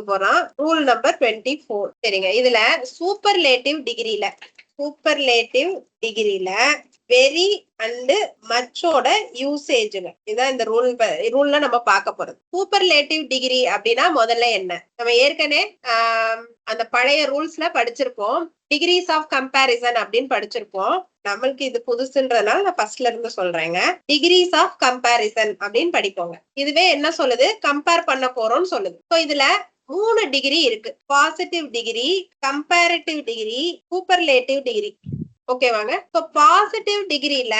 பார்க்க போறோம். Rule number 24. சரிங்க, இதுல சூப்பர்லேட்டிவ் டிகிரில வெரி அண்ட் மச்சோட யூசேஜுங்க. இதான் இந்த ரூல்ல நம்ம பார்க்க போறது. சூப்பர்லேட்டிவ் டிகிரி அப்படின்னா முதல்ல என்ன? நம்ம ஏற்கனவே அந்த பழைய ரூல்ஸ்ல படிச்சிருப்போம். டிகிரிஸ் ஆஃப் கம்பேரிசன் அப்படின்னு படிச்சிருப்போம். நம்மளுக்கு இது புதுசுன்றதுனால நான் ஃபர்ஸ்ட்ல இருந்து சொல்றேங்க. டிகிரிஸ் ஆஃப் கம்பேரிசன் அப்படின்னு படிப்போங்க. இதுவே என்ன சொல்லுது? கம்பேர் பண்ண போறோம்னு சொல்லுது. ஸோ இதுல 3 டிகிரி இருக்கு. Positive degree, comparative degree, superlative degree. ஓகேவாங்க. ஸோ பாசிட்டிவ் டிகிரில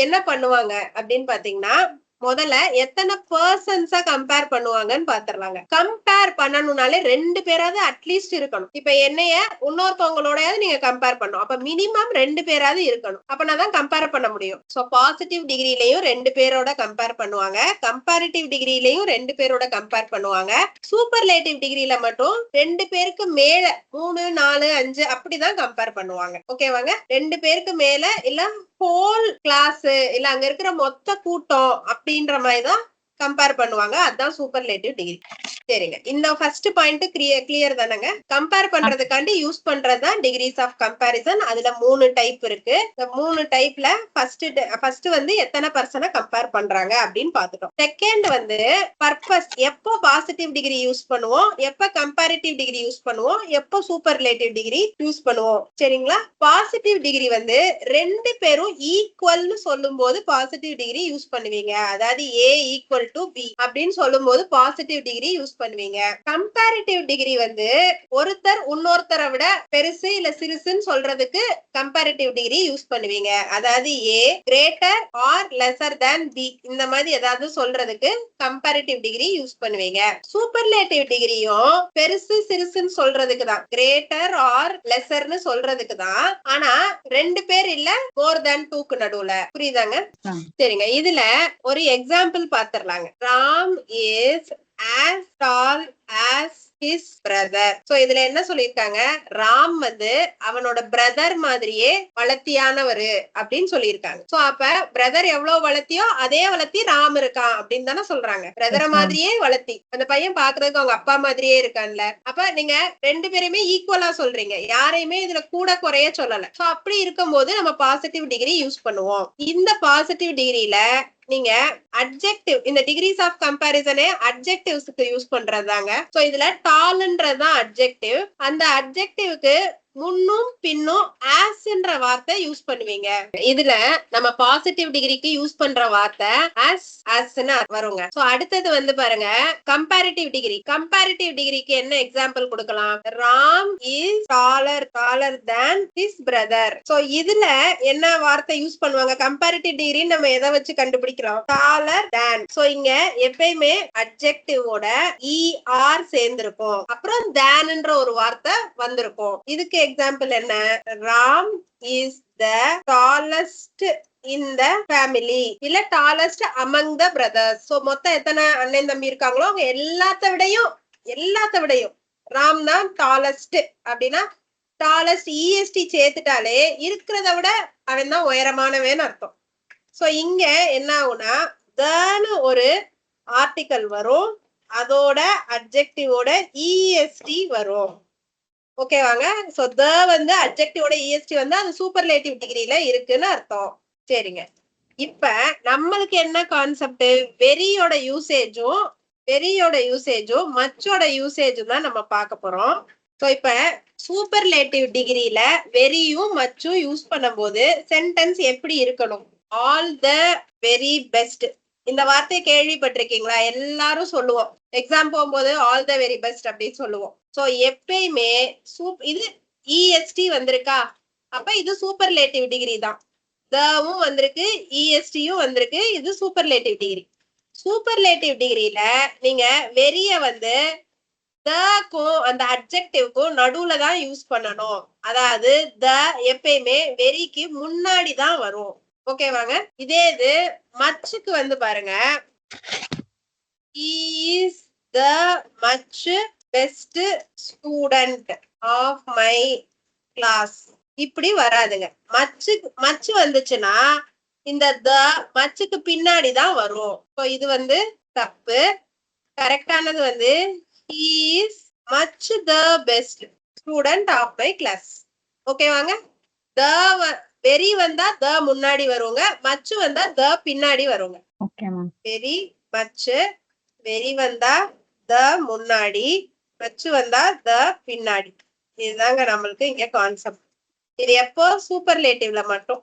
என்ன பண்ணுவாங்க அப்படின்னு பாத்தீங்கன்னா, முதல்ல எத்தனை பர்சன்ஸா கம்பேர் பண்ணுவாங்கன்னு பாத்துடலாங்க. கம்பேர் பண்ணணும்னாலே 2 பேராவது அட்லீஸ்ட் இருக்கணும். இப்ப என்னைய இன்னொருத்தவங்களோடயாவது நீங்க கம்பேர் பண்ணணும். அப்ப மினிமம் 2 பேராவது இருக்கணும். அப்பனாதான் கம்பேர் பண்ண முடியும். சோ பாசிட்டிவ் டிகிரிலையும் 2 பேரோட கம்பேர் பண்ணுவாங்க. கம்பேரிட்டிவ் டிகிரிலையும் 2 பேரோட கம்பேர் பண்ணுவாங்க. சூப்பர்லேட்டிவ் டிகிரில மட்டும் 2 பேருக்கு மேல 3, 4, 5 அப்படிதான் கம்பேர் பண்ணுவாங்க. ஓகேவாங்க. 2 பேருக்கு மேல இல்ல ஹோல் கிளாஸ் இல்ல அங்க இருக்கிற மொத்த கூட்டம் அப்படின்ற மாதிரிதான் கம்பேர் பண்ணுவாங்க. அதுதான் சூப்பர்லேட்டிவ் டிகிரி. சரிங்க, இந்த ஃபர்ஸ்ட் பாயிண்ட் கிளியர் தானங்க? கம்பேர் பண்றதுக்காண்டி யூஸ் பண்றதுதான் டிகிரிஸ் ஆஃப் கம்பேரிசன். அதுல 3 டைப் இருக்கு. இந்த 3 டைப்ல ஃபர்ஸ்ட் வந்து எத்தனை பர்சனை கம்பேர் பண்றாங்க அப்படின்னு பாத்துட்டோம். செகண்ட் வந்து பர்பஸ். எப்போ பாசிட்டிவ் டிகிரி யூஸ் பண்ணுவோம், எப்ப கம்பேரிட்டிவ் டிகிரி யூஸ் பண்ணுவோம், எப்போ சூப்பர்லேட்டிவ் டிகிரி யூஸ் பண்ணுவோம். சரிங்களா? பாசிட்டிவ் டிகிரி வந்து 2 பேரும் ஈக்குவல்னு சொல்லும் போது பாசிட்டிவ் டிகிரி யூஸ் பண்ணுவீங்க. அதாவது A ஈக்குவல் டு B அப்படின்னு சொல்லும் போது பாசிட்டிவ் டிகிரி யூஸ் பண்ணுவீங்க. கம்பேரிட்டிவ் டிகிரி வந்து ஒருத்தர் இன்னொருத்தரை விட பெருசு இல்ல சிறுசுன்னு சொல்றதுக்கு கம்பேரிட்டிவ் டிகிரி யூஸ் பண்ணுவீங்க. அதாவது A greater or lesser than B இந்த மாதிரி ஏதாவது சொல்றதுக்கு கம்பேரிட்டிவ் டிகிரி யூஸ் பண்ணுவீங்க. சூப்பர்லேட்டிவ் டிகிரியும் பெருசு சிறுசுன்னு சொல்றதுக்கு தான், கிரேட்டர் ஆர் லெசர்னு சொல்றதுக்கு தான். ஆனா 2 பேர் இல்ல மோர் தேன் 2க்கு நடுவுல. புரியுதாங்க? சரிங்க, இதுல ஒரு எக்ஸாம்பிள் பாத்துடலாங்க. Ram is as tall as his brother. So இதுல என்ன சொல்லிருக்காங்க? ராம் வந்து அவனோட பிரதர் மாதிரியே வளர்த்தியானவரு அப்படின்னு சொல்லியிருக்காங்க. சோ அப்ப பிரதர் எவ்வளவு வளர்த்தியோ அதே வளர்த்தி ராம் இருக்கான் அப்படின்னு தானே சொல்றாங்க. பிரதரை மாதிரியே வளர்த்தி அந்த பையன் பாக்குறதுக்கு அவங்க அப்பா மாதிரியே இருக்கான்ல. அப்ப நீங்க 2 பேருமே ஈக்குவலா சொல்றீங்க, யாரையுமே இதுல கூட குறைய சொல்லல. சோ அப்படி இருக்கும் போது நம்ம பாசிட்டிவ் டிகிரி யூஸ் பண்ணுவோம். இந்த பாசிட்டிவ் டிகிரில நீங்க அட்ஜெக்டிவ், இந்த டிகிரிஸ் ஆஃப் கம்பேரிசனே அட்ஜெக்டிவ்ஸ்க்கு யூஸ் பண்றதாங்க. சோ இதுல டால்ன்றதுதான் அட்ஜெக்டிவ். அந்த அட்ஜெக்டிவ்க்கு முன்னும் பின்னும் ஆஸ்ன்ற வார்த்தை யூஸ் பண்ணுவீங்க. இதுல நம்ம பாசிட்டிவ் டிகிரிக்கு யூஸ் பண்ற வார்த்தை ஆஸ்ன்னு வருங்க. சோ அடுத்தது வந்து பாருங்க, கம்பேரிட்டிவ் டிகிரி. கம்பேரிட்டிவ் டிகிரிக்கு என்ன எக்ஸாம்பிள் கொடுக்கலாம்? Ram is taller than his brother. So இதுல என்ன வார்த்தை யூஸ் பண்ணுவாங்க? கம்பேரிட்டிவ் டிகிரி நம்ம எதை வச்சு கண்டுபிடிக்கிறோம்? டாலர் தேன். சோ இங்க எப்பயுமே அட்ஜெக்டிவோட ER சேர்ந்திருக்கும், அப்புறம் தேன்ன்ற ஒரு வார்த்தை வந்திருக்கும். இதுக்கு எக்ஸாம்பிள் என்ன? Ram is the tallest in the family இல்ல tallest among the brothers. So மொத்தம் எத்தனை அண்ணன் தம்பி இருக்காங்களோ அவங்க எல்லாத்த விடையும் ராம் தான் டாலஸ்ட். அப்படின்னா டாலஸ்ட் EST சேர்த்துட்டாலே இருக்கிறத விட அவன் தான் உயரமானவன் அர்த்தம். சோ இங்க என்ன ஆகும்னா தன்னு ஒரு ஆர்டிக்கல் வரும், அதோட அட்ஜெக்டிவோட EST வரும். ஓகேவாங்க. சோ த வந்து அட்ஜெக்டிவோட EST வந்து அது சூப்பர்லேட்டிவ் டிகிரில இருக்குன்னு அர்த்தம். சரிங்க, இப்ப நம்மளுக்கு என்ன கான்செப்ட்? வெரியோட யூசேஜும் மச்சோட யூசேஜும் தான் நம்ம பார்க்க போறோம். சோ இப்ப சூப்பர்லேட்டிவ் டிகிரில வெரியும் மச்சும் யூஸ் பண்ணும்போது சென்டென்ஸ் எப்படி இருக்கணும்? All the very best. இந்த வார்த்தையை கேள்விப்பட்டிருக்கீங்களா? எல்லாரும் சொல்லுவோம், எக்ஸாம் போகும்போது ஆல் த வெரி பெஸ்ட் அப்படின்னு சொல்லுவோம். சோ எப்பயுமே இது EST வந்திருக்கா, அப்ப இது சூப்பர்லேட்டிவ் டிகிரி தான். தவும் வந்திருக்கு, ESTயும் வந்திருக்கு, இது சூப்பர்லேட்டிவ் டிகிரி. சூப்பர்லேட்டிவ் டிகிரில நீங்க வெரிய வந்து தக்கும் அந்த அட்ஜெக்டிவ்க்கும் நடுவுல தான் யூஸ் பண்ணணும். அதாவது த எப்பயுமே வெரிக்கு முன்னாடி தான் வரும். ஓகேவாங்க. இதே இது மச்சுக்கு வந்து பாருங்க, he is the much best student of my class. இப்படி வராதுங்க. மச்சு வந்துச்சுன்னா இந்த த மச்சுக்கு பின்னாடி தான் வரும். இது வந்து தப்பு. கரெக்டானது வந்து he is much the best student of my class. Okay வாங்க. த வெரி வந்தா த முன்னாடி வருவாங்க, மச்சு வந்தா த பின்னாடி வருவாங்க. Okay ma'am. வெரி மச்சு, வெரி வந்தா த முன்னாடி, மச்சு வந்தா த பின்னாடி. இதுதாங்க நம்மளுக்கு இங்க கான்செப்ட். இது எப்போ சூப்பர்லேட்டிவ்ல மட்டும்.